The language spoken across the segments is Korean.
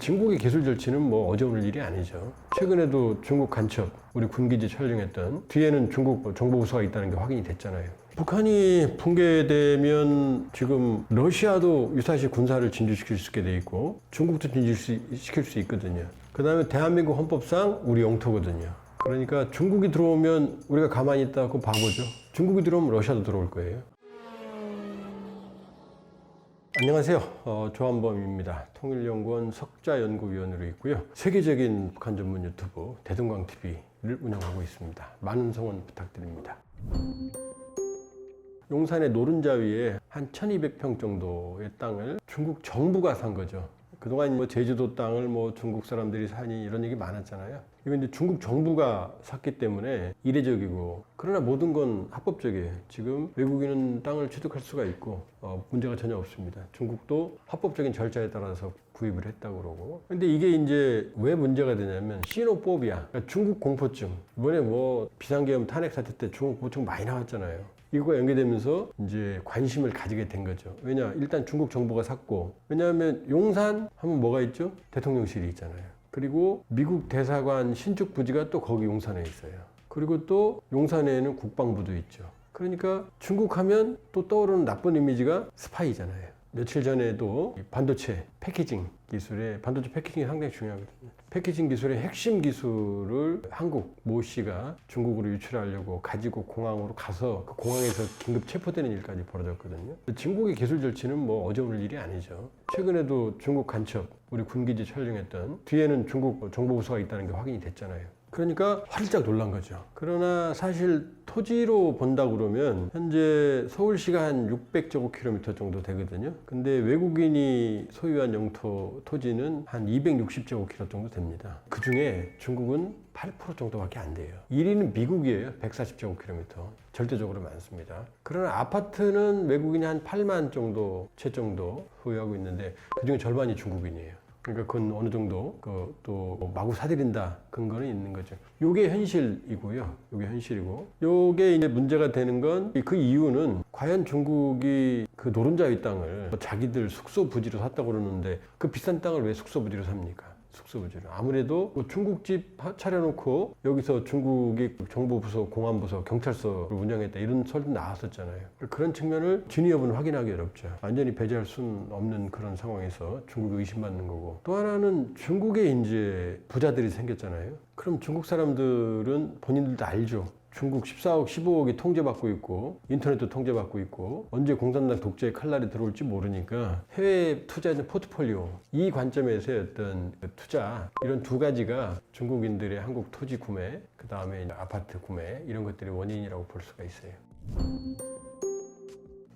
중국의 기술 절치는 뭐 어제 오늘 일이 아니죠. 최근에도 중국 간첩, 우리 군기지 촬영했던 뒤에는 중국 정보부서가 있다는 게 확인이 됐잖아요. 북한이 붕괴되면 지금 러시아도 유사시 군사를 진주시킬 수 있게 돼 있고 중국도 진주시킬 수 있거든요. 그 다음에 대한민국 헌법상 우리 영토거든요. 그러니까 중국이 들어오면 우리가 가만히 있다고 바보죠. 중국이 들어오면 러시아도 들어올 거예요. 안녕하세요. 조한범입니다. 통일연구원 석자연구위원으로 있고요. 세계적인 북한 전문 유튜브 대동강TV를 운영하고 있습니다. 많은 성원 부탁드립니다. 용산의 노른자 위에 한 1200평 정도의 땅을 중국 정부가 산 거죠. 그동안 뭐 제주도 땅을 뭐 중국 사람들이 사니 이런 얘기 많았잖아요. 이건 이제 중국 정부가 샀기 때문에 이례적이고, 그러나 모든 건 합법적이에요. 지금 외국인은 땅을 취득할 수가 있고 문제가 전혀 없습니다. 중국도 합법적인 절차에 따라서 구입을 했다고 그러고. 근데 이게 이제 왜 문제가 되냐면 시노포비아, 그러니까 중국 공포증. 이번에 뭐 비상계엄 탄핵 사태 때 중국 공포증 많이 나왔잖아요. 이거가 연계되면서 이제 관심을 가지게 된 거죠. 왜냐? 일단 중국 정부가 샀고, 왜냐하면 용산 하면 뭐가 있죠? 대통령실이 있잖아요. 그리고 미국 대사관 신축 부지가 또 거기 용산에 있어요. 그리고 또 용산에는 국방부도 있죠. 그러니까 중국 하면 또 떠오르는 나쁜 이미지가 스파이잖아요. 며칠 전에도 반도체 패키징 기술에, 반도체 패키징이 상당히 중요하거든요. 패키징 기술의 핵심 기술을 한국 모 씨가 중국으로 유출하려고 가지고 공항으로 가서 그 공항에서 긴급 체포되는 일까지 벌어졌거든요. 중국의 기술 절치는 뭐 어제 오늘 일이 아니죠. 최근에도 중국 간첩, 우리 군기지 촬영했던 뒤에는 중국 정보부서가 있다는 게 확인이 됐잖아요. 그러니까 활짝 놀란 거죠. 그러나 사실 토지로 본다 그러면 현재 서울시가 한 600제곱킬로미터 정도 되거든요. 근데 외국인이 소유한 영토 토지는 한 260제곱킬로미터 정도 됩니다. 그 중에 중국은 8% 정도밖에 안 돼요. 1위는 미국이에요. 140제곱킬로미터. 절대적으로 많습니다. 그러나 아파트는 외국인이 한 8만 정도, 채 정도 소유하고 있는데 그 중에 절반이 중국인이에요. 그러니까 그건 어느 정도 또 마구 사들인다 근거는 있는 거죠. 요게 현실이고요. 요게 현실이고, 요게 이제 문제가 되는 건 그 이유는 과연 중국이 그 노른자 위 땅을 자기들 숙소 부지로 샀다고 그러는데 그 비싼 땅을 왜 숙소 부지로 삽니까? 숙소부지로. 아무래도 중국집 차려놓고 여기서 중국이 정보부서, 공안부서, 경찰서를 운영했다 이런 설도 나왔었잖아요. 그런 측면을 진위 여부는 확인하기 어렵죠. 완전히 배제할 수는 없는 그런 상황에서 중국이 의심받는 거고, 또 하나는 중국에 이제 부자들이 생겼잖아요. 그럼 중국 사람들은 본인들도 알죠. 중국 14억, 15억이 통제받고 있고 인터넷도 통제받고 있고 언제 공산당 독재의 칼날이 들어올지 모르니까 해외 투자는 포트폴리오, 이 관점에서의 어떤 투자, 이런 두 가지가 중국인들의 한국 토지 구매, 그 다음에 아파트 구매, 이런 것들이 원인이라고 볼 수가 있어요.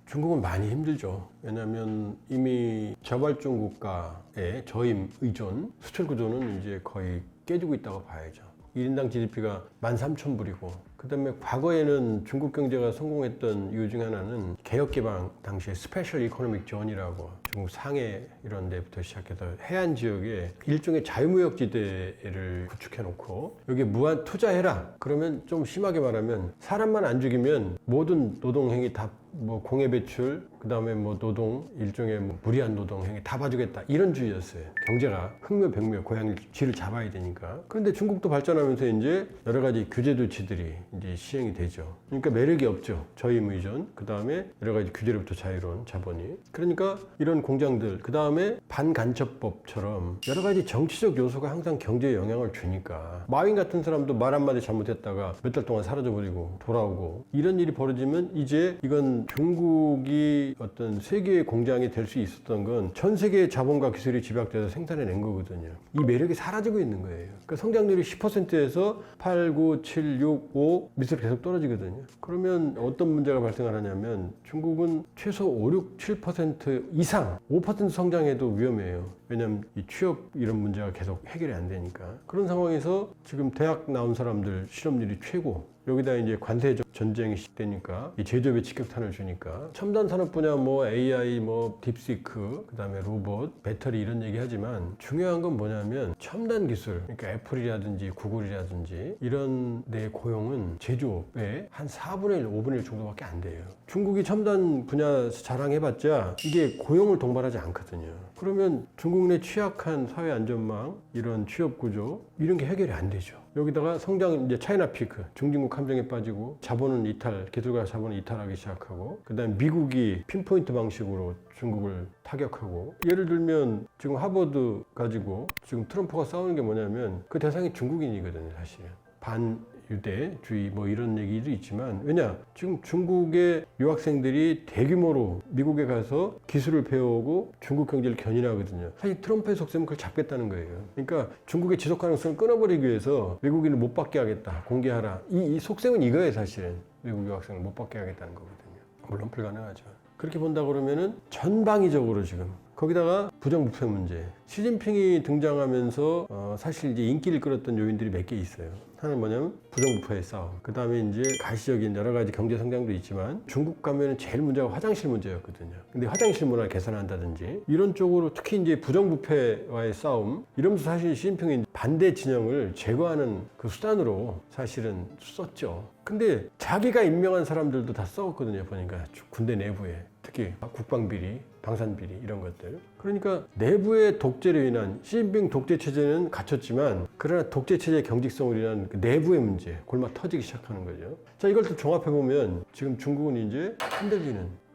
중국은 많이 힘들죠. 왜냐하면 이미 자발적 국가의 저임 의존, 수출 구조는 이제 거의 깨지고 있다고 봐야죠. 1인당 GDP가 13,000불이고, 그 다음에 과거에는 중국 경제가 성공했던 이유 중 하나는 개혁개방 당시에 스페셜 이코노믹 존이라고 중국 상해 이런 데부터 시작해서 해안 지역에 일종의 자유무역지대를 구축해놓고 여기에 무한 투자해라. 그러면 좀 심하게 말하면 사람만 안 죽이면 모든 노동행위 다 뭐 공해 배출, 그 다음에 뭐 노동, 일종의 뭐 무리한 노동행위 다 봐주겠다, 이런 주의였어요. 경제가 흑묘백묘 고양이 쥐를 잡아야 되니까. 그런데 중국도 발전하면서 이제 여러 가지 규제 조치들이 이제 시행이 되죠. 그러니까 매력이 없죠. 저임 의존, 그 다음에 여러 가지 규제로부터 자유로운 자본이. 그러니까 이런 공장들, 그 다음에 반간첩법처럼 여러 가지 정치적 요소가 항상 경제에 영향을 주니까 마윈 같은 사람도 말 한마디 잘못했다가 몇 달 동안 사라져버리고 돌아오고, 이런 일이 벌어지면 이제 이건 중국이 어떤 세계의 공장이 될 수 있었던 건 전 세계의 자본과 기술이 집약돼서 생산해낸 거거든요. 이 매력이 사라지고 있는 거예요. 그러니까 성장률이 10%에서 8, 9, 7, 6, 5 밑으로 계속 떨어지거든요. 그러면 어떤 문제가 발생하냐면 중국은 최소 5, 6, 7% 이상 5% 성장해도 위험해요. 왜냐하면 이 취업 이런 문제가 계속 해결이 안 되니까. 그런 상황에서 지금 대학 나온 사람들 실업률이 최고, 여기다 이제 관세 전쟁이 시작되니까 이 제조업에 직격탄을 주니까 첨단 산업 분야 뭐 AI 뭐 딥시크 그다음에 로봇 배터리 이런 얘기 하지만 중요한 건 뭐냐면 첨단 기술 그러니까 애플이라든지 구글이라든지 이런 데 고용은 제조업의 한 4분의 1, 5분의 1 정도밖에 안 돼요. 중국이 첨단 분야 자랑해봤자 이게 고용을 동반하지 않거든요. 그러면 중국 내 취약한 사회 안전망 이런 취업 구조 이런 게 해결이 안 되죠. 여기다가 성장 이제 차이나 피크 중진국 함정에 빠지고 자본은 이탈 기술과 자본은 이탈하기 시작하고 그다음에 미국이 핀포인트 방식으로 중국을 타격하고 예를 들면 지금 하버드 가지고 지금 트럼프가 싸우는 게 뭐냐면 그 대상이 중국인이거든요. 사실은 반유대주의 뭐 이런 얘기도 있지만 왜냐 지금 중국의 유학생들이 대규모로 미국에 가서 기술을 배우고 중국 경제를 견인하거든요. 사실 트럼프의 속셈은 그걸 잡겠다는 거예요. 그러니까 중국의 지속 가능성을 끊어버리기 위해서 외국인을 못 받게 하겠다 공개하라 이 속셈은 이거예요. 사실은 외국 유학생을 못 받게 하겠다는 거거든요. 물론 불가능하죠. 그렇게 본다 그러면은 전방위적으로 지금 거기다가 부정부패 문제 시진핑이 등장하면서 사실 이제 인기를 끌었던 요인들이 몇 개 있어요. 하나는 뭐냐면 부정부패의 싸움 그 다음에 이제 가시적인 여러 가지 경제 성장도 있지만 중국 가면은 제일 문제가 화장실 문제였거든요. 근데 화장실 문화를 개선한다든지 이런 쪽으로 특히 이제 부정부패와의 싸움 이러면서 사실 시진핑이 반대 진영을 제거하는 그 수단으로 사실은 썼죠. 근데 자기가 임명한 사람들도 다 썩었거든요. 보니까 군대 내부에 특히 국방비리 방산비리 이런 것들. 그러니까 내부의 독재로 인한 시진핑 독재 체제는 갖췄지만 그러나 독재 체제의 경직성을 인한 그 내부의 문제 골마 터지기 시작하는 거죠. 자 이걸 또 종합해 보면 지금 중국은 이제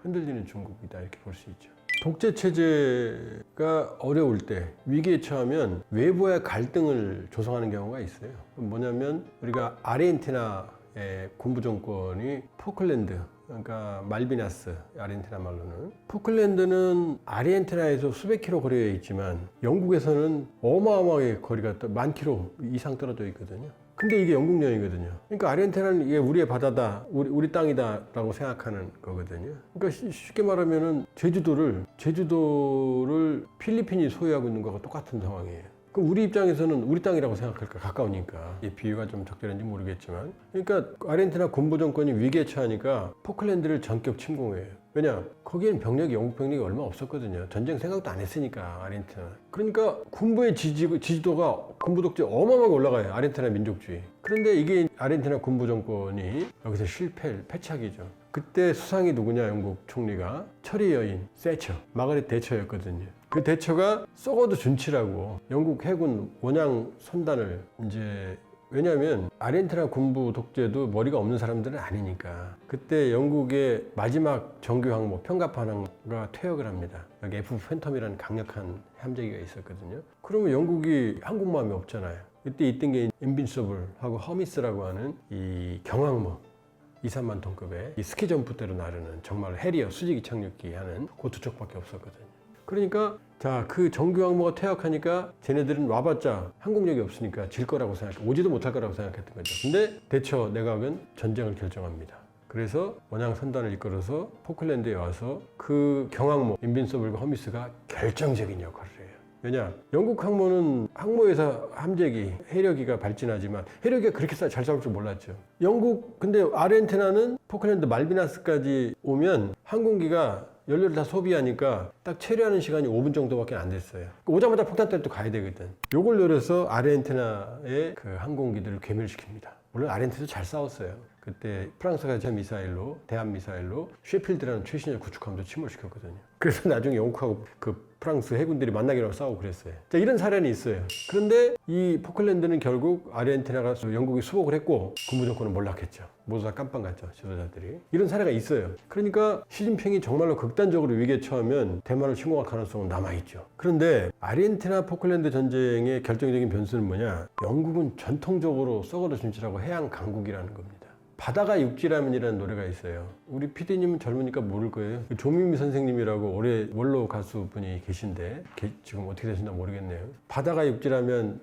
흔들리는 중국이다 이렇게 볼 수 있죠. 독재 체제가 어려울 때 위기에 처하면 외부의 갈등을 조성하는 경우가 있어요. 뭐냐면 우리가 아르헨티나의 군부 정권이 포클랜드 그러니까 말비나스 아르헨티나 말로는 포클랜드는 아르헨티나에서 수백 킬로 거리에 있지만 영국에서는 어마어마하게 거리가 만 킬로 이상 떨어져 있거든요. 근데 이게 영국령이거든요. 그러니까 아르헨티나는 이게 우리의 바다다, 우리 땅이다 라고 생각하는 거거든요. 그러니까 쉽게 말하면은 제주도를 필리핀이 소유하고 있는 거가 똑같은 상황이에요. 그럼 우리 입장에서는 우리 땅이라고 생각할까? 가까우니까. 이 비유가 좀 적절한지 모르겠지만. 그러니까 아르헨티나 군부 정권이 위기에 처하니까 포클랜드를 전격 침공해요. 왜냐? 거기에는 병력이 영국 병력이 얼마 없었거든요. 전쟁 생각도 안 했으니까 아르헨티나. 그러니까 군부의 지지도가 군부 독재 어마어마하게 올라가요. 아르헨티나 민족주의. 그런데 이게 아르헨티나 군부 정권이 여기서 패착이죠. 그때 수상이 누구냐? 영국 총리가 철의 여인 세처, 마가렛 대처였거든요. 그 대처가 썩어도 준치라고 영국 해군 원양 선단을 이제 왜냐하면 아르헨티나 군부 독재도 머리가 없는 사람들은 아니니까 그때 영국의 마지막 정규 항모 평갑 항모가 퇴역을 합니다. 여기 F 팬텀이라는 강력한 함재기가 있었거든요. 그러면 영국이 항공모함이 없잖아요. 이때 있던 게 인빈서블하고 허미스라고 하는 이 경항모 2-3만 톤급의 이 스키 점프대로 나르는 정말 해리어 수직이 착륙기 하는 그 두 척밖에 없었거든요. 그러니까 자, 그 정규 항모가 퇴역하니까 쟤네들은 와봤자 항공력이 없으니까 질 거라고 오지도 못할 거라고 생각했던 거죠. 근데 대처 내각은 전쟁을 결정합니다. 그래서 원양 선단을 이끌어서 포클랜드에 와서 그 경항모 인빈서블과 허미스가 결정적인 역할을 해요. 왜냐? 영국 항모는 항모에서 함재기, 해력기가 발진하지만 해력기가 그렇게 잘 싸울 줄 몰랐죠. 근데 아르헨티나는 포클랜드 말비나스까지 오면 항공기가 연료를 다 소비하니까 딱 체류하는 시간이 5분 정도밖에 안 됐어요. 오자마자 폭탄대를 또 가야 되거든. 요걸 노려서 아르헨티나의 그 항공기들을 괴멸시킵니다. 물론 아르헨티나도 잘 싸웠어요. 그때 프랑스가 미사일로, 대한 미사일로 쉐필드라는 최신의 구축함도 침몰시켰거든요. 그래서 나중에 영국하고 그 프랑스 해군들이 만나기로 싸우고 그랬어요. 자, 이런 사례는 있어요. 그런데 이 포클랜드는 결국 아르헨티나가 영국이 수복을 했고 군부 정권은 몰락했죠. 모두 다 깜빵 갔죠, 지도자들이. 이런 사례가 있어요. 그러니까 시진핑이 정말로 극단적으로 위기에 처하면 대만을 침공할 가능성은 남아있죠. 그런데 아르헨티나 포클랜드 전쟁의 결정적인 변수는 뭐냐? 영국은 전통적으로 썩어도 준치라고 해양 강국이라는 겁니다. 바다가 육지라면이라는 노래가 있어요. 우리 PD님은 젊으니까 모를 거예요. 조미미 선생님이라고 올해 원로 가수분이 계신데 지금 어떻게 되시나 모르겠네요. 바다가 육지라면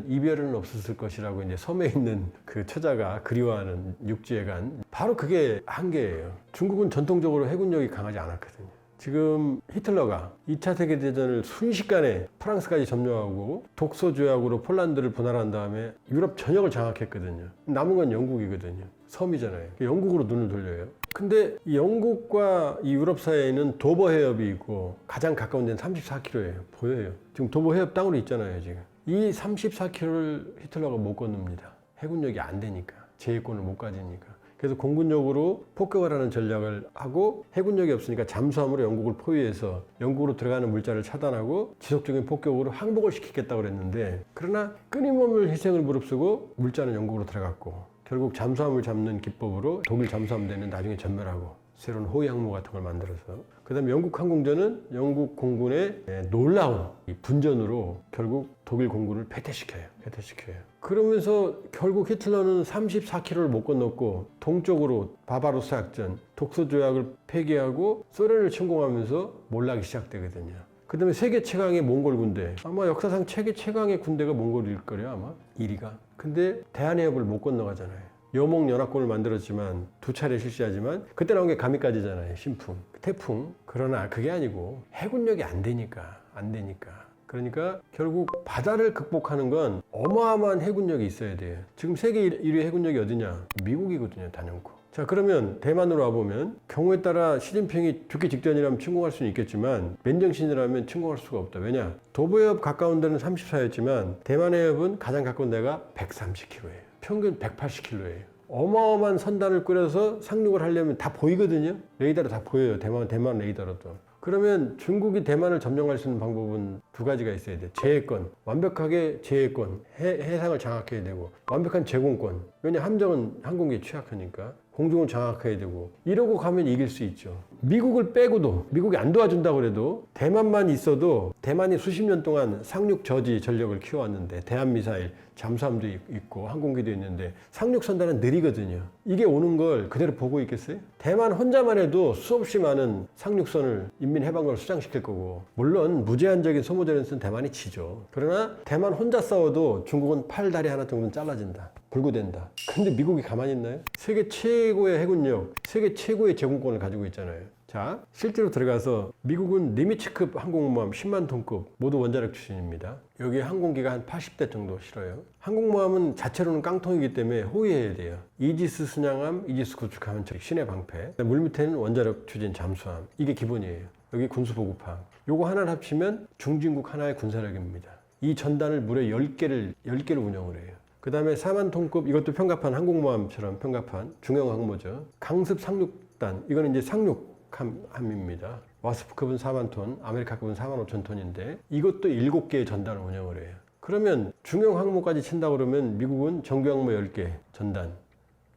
이별은 없었을 것이라고 이제 섬에 있는 그 처자가 그리워하는 육지에 간 바로 그게 한계예요. 중국은 전통적으로 해군력이 강하지 않았거든요. 지금 히틀러가 2차 세계대전을 순식간에 프랑스까지 점령하고 독소 조약으로 폴란드를 분할한 다음에 유럽 전역을 장악했거든요. 남은 건 영국이거든요. 섬이잖아요. 영국으로 눈을 돌려요. 근데 이 영국과 이 유럽 사이에는 도버 해협이 있고 가장 가까운 데는 34km예요. 보여요. 지금 도버 해협 땅으로 있잖아요. 지금 이 34km를 히틀러가 못 건넙니다. 해군력이 안 되니까, 제해권을 못 가지니까. 그래서 공군력으로 폭격을 하는 전략을 하고, 해군력이 없으니까 잠수함으로 영국을 포위해서 영국으로 들어가는 물자를 차단하고 지속적인 폭격으로 항복을 시키겠다고 그랬는데, 그러나 끊임없는 희생을 무릅쓰고 물자는 영국으로 들어갔고, 결국 잠수함을 잡는 기법으로 독일 잠수함대는 나중에 전멸하고 새로운 호위 항모 같은 걸 만들어서, 그 다음에 영국 항공전은 영국 공군의 놀라운 분전으로 결국 독일 공군을 패퇴시켜요. 그러면서 결국 히틀러는 34km를 못 건넜고 동쪽으로 바바로스 작전, 독소 조약을 폐기하고 소련을 침공하면서 몰락이 시작되거든요. 그 다음에 세계 최강의 몽골 군대, 아마 역사상 세계 최강의 군대가 몽골일 거예요, 아마 1위가. 근데 대한해협을 못 건너가잖아요. 여몽연합군을 만들었지만 2차례 실시하지만 그때 나온 게 가미까지잖아요. 신풍, 태풍. 그러나 그게 아니고 해군력이 안 되니까. 그러니까 결국 바다를 극복하는 건 어마어마한 해군력이 있어야 돼요. 지금 세계 1위 해군력이 어디냐? 미국이거든요, 단연코. 자, 그러면 대만으로 와보면 경우에 따라 시진핑이 죽기 직전이라면 침공할 수는 있겠지만 맨정신이라면 침공할 수가 없다. 왜냐? 도보해협 가까운 데는 34였지만 대만해협은 가장 가까운 데가 130km예요. 평균 180km예요. 어마어마한 선단을 꾸려서 상륙을 하려면 다 보이거든요. 레이더로 다 보여요. 대만 레이더로도. 그러면 중국이 대만을 점령할 수 있는 방법은 두 가지가 있어야 돼요. 제해권, 완벽하게 제해권, 해상을 장악해야 되고, 완벽한 제공권. 왜냐, 함정은 항공기에 취약하니까 공중을 장악해야 되고, 이러고 가면 이길 수 있죠. 미국을 빼고도, 미국이 안 도와준다고 그래도 대만만 있어도, 대만이 수십 년 동안 상륙 저지 전력을 키워왔는데, 대한미사일, 잠수함도 있고 항공기도 있는데 상륙 선단은 느리거든요. 이게 오는 걸 그대로 보고 있겠어요? 대만 혼자만 해도 수없이 많은 상륙선을 인민해방군을 수장시킬 거고, 물론 무제한적인 소모전을 쓴 대만이 지죠. 그러나 대만 혼자 싸워도 중국은 팔, 다리 하나 정도는 잘라진다. 불구된다. 근데 미국이 가만히 있나요? 세계 최고의 해군력, 세계 최고의 제공권을 가지고 있잖아요. 자, 실제로 들어가서 미국은 니미츠급 항공모함 10만 톤급 모두 원자력 추진입니다. 여기 항공기가 한 80대 정도 실어요. 항공모함은 자체로는 깡통이기 때문에 호위해야 돼요. 이지스 순양함, 이지스 구축함은 신의 방패. 물 밑에는 원자력 추진 잠수함. 이게 기본이에요. 여기 군수보급함. 요거 하나를 합치면 중진국 하나의 군사력입니다. 이 전단을 무려 10개를 운영을 해요. 그 다음에 4만 톤급, 이것도 평갑한 항공모함처럼 평갑한 중형 항모죠. 강습 상륙단, 이거는 이제 상륙함입니다. 와스프급은 4만 톤, 아메리카급은 4만 5천 톤인데 이것도 7개의 전단을 운영을 해요. 그러면 중형 항모까지 친다 그러면 미국은 정규 항모 10개 전단,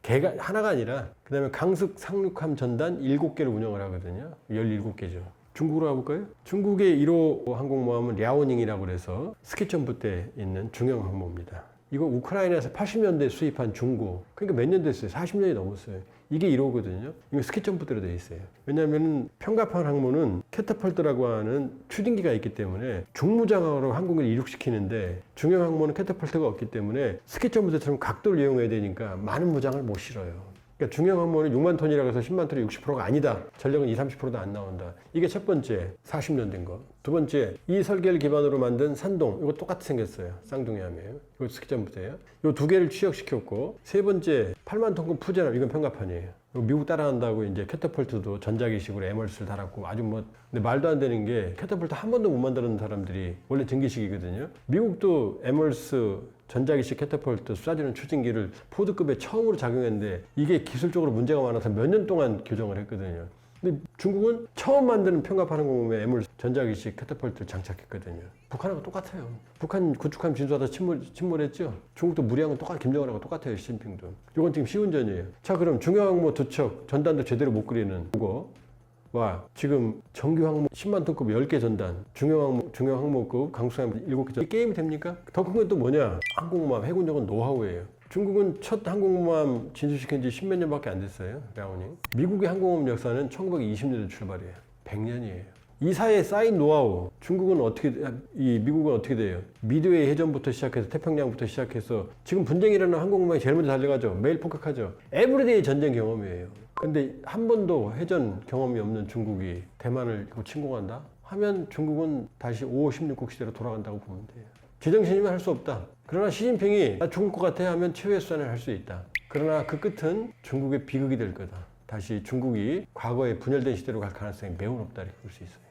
개가 하나가 아니라, 그 다음에 강습 상륙함 전단 7개를 운영을 하거든요. 17개죠. 중국으로 가볼까요? 중국의 1호 항공모함은 랴오닝이라고 해서 스키점프 때 있는 중형 항모입니다. 이거 우크라이나에서 80년대에 수입한 중고. 그러니까 몇 년 됐어요? 40년이 넘었어요. 이게 1호거든요. 이거 스키점프대로 되어 있어요. 왜냐하면 평갑한 항모는 캐터펄트라고 하는 추진기가 있기 때문에 중무장으로 항공기를 이륙시키는데, 중형 항모는 캐터펄트가 없기 때문에 스키점프대처럼 각도를 이용해야 되니까 많은 무장을 못 실어요. 그러니까 중형 항모는 6만 톤이라고 해서 10만 톤이 60%가 아니다. 전력은 20-30%도 안 나온다. 이게 첫 번째, 40년 된 거. 두 번째, 이 설계를 기반으로 만든 산동. 이거 똑같이 생겼어요. 쌍둥이함이에요. 이거 스키점프대예요. 이 두 개를 취역시켰고, 세 번째, 8만 톤급 푸제람. 이건 평갑판이에요. 미국 따라한다고 이제 캐터펄트도 전자기식으로 에멀스를 달았고, 아주 근데 말도 안 되는 게, 캐터펄트 한 번도 못 만드는 사람들이 원래 전기식이거든요. 미국도 에멀스 전자기식 캐터펄트 쏴주는 추진기를 포드급에 처음으로 작용했는데, 이게 기술적으로 문제가 많아서 몇 년 동안 교정을 했거든요. 근데 중국은 처음 만드는 평갑 항공모함에 에멀스 전자기식 캐터펄트를 장착했거든요. 북한하고 똑같아요. 북한 구축함 진수하다 침몰했죠. 중국도 무리한 건 김정은하고 똑같아요. 시진핑도. 이건 지금 시운전이에요. 자, 그럼 중형 항모 2척 전단도 제대로 못 그리는 그거 와, 지금 정규 항모 10만 톤급 10개 전단, 중형 항모급 강수함 7개. 이 게임이 됩니까? 더 큰 건 또 뭐냐? 항공모함, 해군력은 노하우예요. 중국은 첫 항공모함 진수시킨 지 10몇 년밖에 안 됐어요. 랴오닝. 미국의 항공모함 역사는 1920년대 출발이에요. 100년이에요. 이 사이에 쌓인 노하우, 미국은 어떻게 돼요? 미드웨이 해전부터 시작해서 태평양부터 시작해서 지금 분쟁이 일어나는 항공모함이 제일 먼저 달려가죠. 매일 폭격하죠. 에브리데이 전쟁 경험이에요. 근데 한 번도 해전 경험이 없는 중국이 대만을 침공한다? 하면 중국은 다시 5호 16국 시대로 돌아간다고 보면 돼요. 제정신이면 할 수 없다. 그러나 시진핑이 나 죽을 것 같아 하면 최후의 수단을 할 수 있다. 그러나 그 끝은 중국의 비극이 될 거다. 다시 중국이 과거에 분열된 시대로 갈 가능성이 매우 높다 이렇게 볼 수 있어요.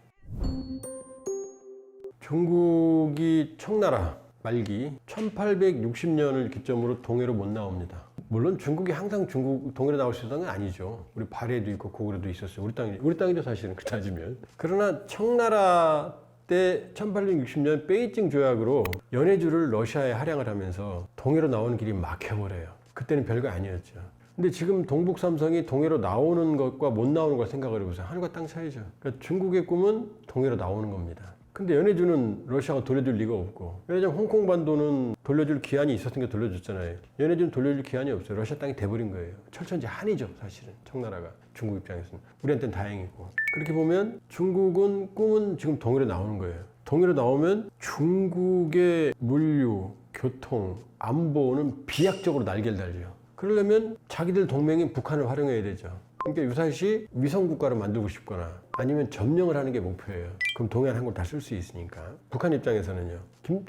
중국이 청나라 말기 1860년을 기점으로 동해로 못 나옵니다. 물론 중국이 항상 동해로 나올 수 있었던 건 아니죠. 우리 발해도 있고 고구려도 있었어요. 우리 땅이죠 사실은 그 따지면. 그러나 청나라 때 1860년 베이징 조약으로 연해주를 러시아에 할양을 하면서 동해로 나오는 길이 막혀버려요. 그때는 별거 아니었죠. 근데 지금 동북 삼성이 동해로 나오는 것과 못 나오는 걸 생각을 해보세요. 하늘과 땅 차이죠. 그러니까 중국의 꿈은 동해로 나오는 겁니다. 근데 연해주는 러시아가 돌려줄 리가 없고, 왜냐면 홍콩 반도는 돌려줄 기한이 있었으니까 돌려줬잖아요. 연해주는 돌려줄 기한이 없어요. 러시아 땅이 돼버린 거예요. 철천지 한이죠 사실은 청나라가. 중국 입장에서는 우리한테는 다행이고. 그렇게 보면 중국은 꿈은 지금 동해로 나오는 거예요. 동해로 나오면 중국의 물류, 교통, 안보는 비약적으로 날개를 달려요. 그러려면 자기들 동맹인 북한을 활용해야 되죠. 그러니까 유사시 위성국가를 만들고 싶거나 아니면 점령을 하는 게 목표예요. 그럼 동해안 항구를 다 쓸 수 있으니까. 북한 입장에서는요.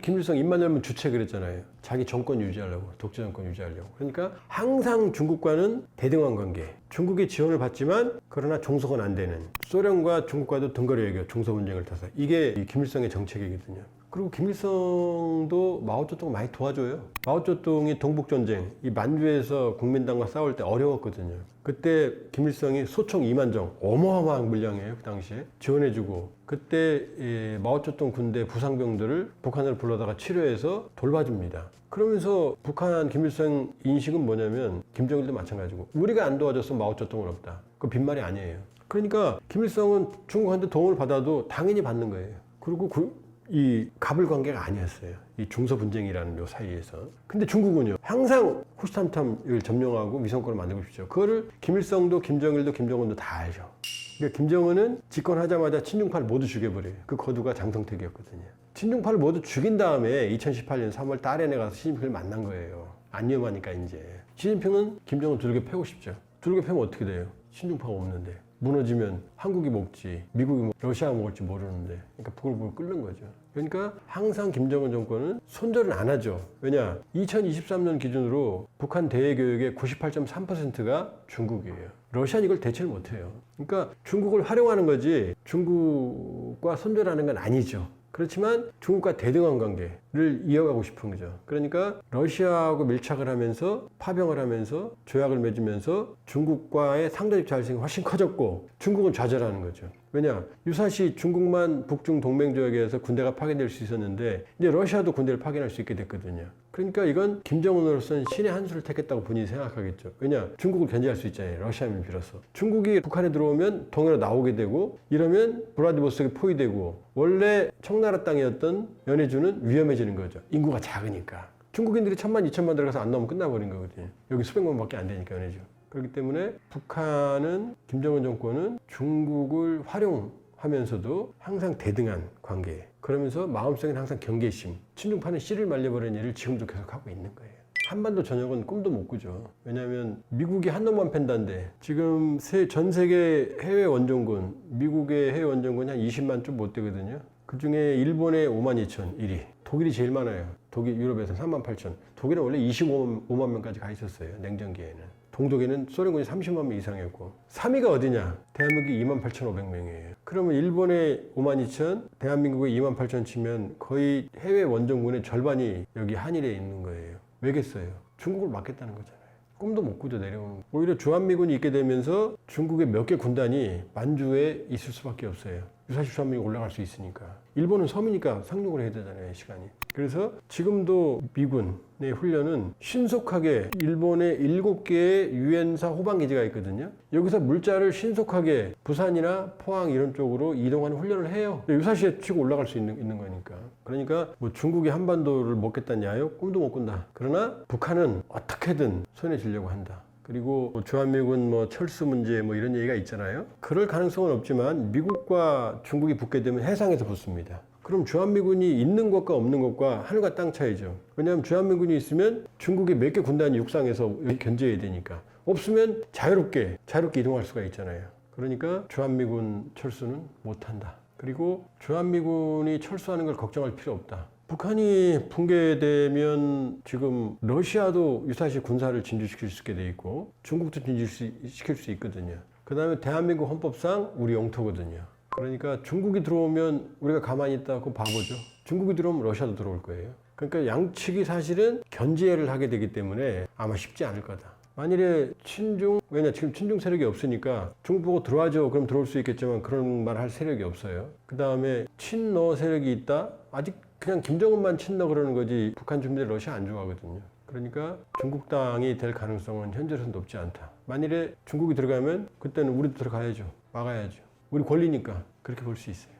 김일성 입만 열면 주체 그랬잖아요. 자기 정권 유지하려고, 독재 정권 유지하려고. 그러니까 항상 중국과는 대등한 관계. 중국의 지원을 받지만 그러나 종속은 안 되는. 소련과 중국과도 등거리 외교, 중소 분쟁을 타서. 이게 김일성의 정책이거든요. 그리고 김일성도 마오쩌둥을 많이 도와줘요. 마오쩌둥이 동북전쟁, 이 만주에서 국민당과 싸울 때 어려웠거든요. 그때 김일성이 소총 2만 정, 어마어마한 물량이에요. 그 당시에 지원해주고, 그때 마오쩌둥 군대 부상병들을 북한으로 불러다가 치료해서 돌봐줍니다. 그러면서 북한 김일성 인식은 뭐냐면 김정일도 마찬가지고, 우리가 안 도와줬으면 마오쩌둥은 없다. 그 빈말이 아니에요. 그러니까 김일성은 중국한테 도움을 받아도 당연히 받는 거예요. 그리고 이 갑을 관계가 아니었어요. 이 중서 분쟁이라는 요 사이에서. 근데 중국은요, 항상 호시탐탐을 점령하고 위성권을 만들고 싶죠. 그거를 김일성도 김정일도 김정은도 다 알죠. 그러니까 김정은은 집권하자마자 친중파를 모두 죽여버려요. 그 거두가 장성택이었거든요. 친중파를 모두 죽인 다음에 2018년 3월 달에 가서 시진핑을 만난 거예요. 안 위험하니까 이제. 시진핑은 김정은 두들겨 패고 싶죠. 두들겨 패면 어떻게 돼요? 친중파가 없는데. 무너지면 한국이 먹지, 미국이 러시아가 먹을지 모르는데, 그러니까 부글부글 끓는 거죠. 그러니까 항상 김정은 정권은 손절은 안 하죠. 왜냐? 2023년 기준으로 북한 대외교역의 98.3%가 중국이에요. 러시아는 이걸 대체를 못해요. 그러니까 중국을 활용하는 거지 중국과 손절하는 건 아니죠. 그렇지만 중국과 대등한 관계를 이어가고 싶은 거죠. 그러니까 러시아하고 밀착을 하면서 파병을 하면서 조약을 맺으면서 중국과의 상대적 자율성이 훨씬 커졌고, 중국은 좌절하는 거죠. 왜냐? 유사시 중국만 북중 동맹 조약에 의해서 군대가 파견될 수 있었는데 이제 러시아도 군대를 파견할 수 있게 됐거든요. 그러니까 이건 김정은으로서는 신의 한 수를 택했다고 본인이 생각하겠죠. 왜냐? 중국을 견제할 수 있잖아요. 러시아를 빌어서. 중국이 북한에 들어오면 동해로 나오게 되고, 이러면 브라디보스톡이 포위되고, 원래 청나라 땅이었던 연해주는 위험해지는 거죠. 인구가 작으니까. 중국인들이 1000만, 2000만 들어가서 안 나오면 끝나버린 거거든요. 여기 수백만 밖에 안 되니까 연해주. 그렇기 때문에 북한은, 김정은 정권은 중국을 활용하면서도 항상 대등한 관계, 그러면서 마음속에는 항상 경계심, 친중파는 씨를 말려버리는 일을 지금도 계속하고 있는 거예요. 한반도 전역은 꿈도 못 꾸죠. 왜냐하면 미국이 한 놈만 팬다인데 지금 전 세계 해외 원정군, 미국의 해외 원정군이 한 20만 좀 못 되거든요. 그 중에 일본의 52,000, 독일이 제일 많아요. 유럽에서 38,000. 독일은 원래 25만 명까지 가 있었어요. 냉전기에는. 동독에는 소련군이 30만 명 이상이었고, 3위가 어디냐? 대한민국이 28,500명이에요. 그러면 일본의 52,000, 대한민국의 28,000 치면 거의 해외 원정군의 절반이 여기 한일에 있는 거예요. 왜겠어요? 중국을 막겠다는 거잖아요. 꿈도 못 꾸죠, 내려오는. 오히려 주한미군이 있게 되면서 중국의 몇 개 군단이 만주에 있을 수밖에 없어요. 유사시 주한미군이 올라갈 수 있으니까. 일본은 섬이니까 상륙을 해야 되잖아요, 시간이. 그래서 지금도 미군의 훈련은 신속하게 일본의 7개의 유엔사 호방기지가 있거든요. 여기서 물자를 신속하게 부산이나 포항 이런 쪽으로 이동하는 훈련을 해요. 유사시에 치고 올라갈 수 있는 거니까. 그러니까 뭐 중국이 한반도를 먹겠다는 야욕? 꿈도 못 꾼다. 그러나 북한은 어떻게든 손에 쥐려고 한다. 그리고 주한미군 뭐 철수 문제 뭐 이런 얘기가 있잖아요. 그럴 가능성은 없지만 미국과 중국이 붙게 되면 해상에서 붙습니다. 그럼 주한미군이 있는 것과 없는 것과 하늘과 땅 차이죠. 왜냐하면 주한미군이 있으면 중국의 몇 개 군단이 육상에서 견제해야 되니까. 없으면 자유롭게 이동할 수가 있잖아요. 그러니까 주한미군 철수는 못한다. 그리고 주한미군이 철수하는 걸 걱정할 필요 없다. 북한이 붕괴되면 지금 러시아도 유사시 군사를 진주시킬 수 있게 돼 있고 중국도 진주시킬 수 있거든요. 그 다음에 대한민국 헌법상 우리 영토거든요. 그러니까 중국이 들어오면 우리가 가만히 있다고 바보죠. 중국이 들어오면 러시아도 들어올 거예요. 그러니까 양측이 사실은 견제를 하게 되기 때문에 아마 쉽지 않을 거다. 만일에 왜냐 지금 친중 세력이 없으니까 중국 보고 들어와줘 그럼 들어올 수 있겠지만 그런 말 할 세력이 없어요. 그 다음에 친러 세력이 있다? 아직 그냥 김정은만 친러 그러는 거지 북한 주민들 러시아 안 좋아하거든요. 그러니까 중국 땅이 될 가능성은 현재로서는 높지 않다. 만일에 중국이 들어가면 그때는 우리도 들어가야죠. 막아야죠. 우리 권리니까 그렇게 볼 수 있어요.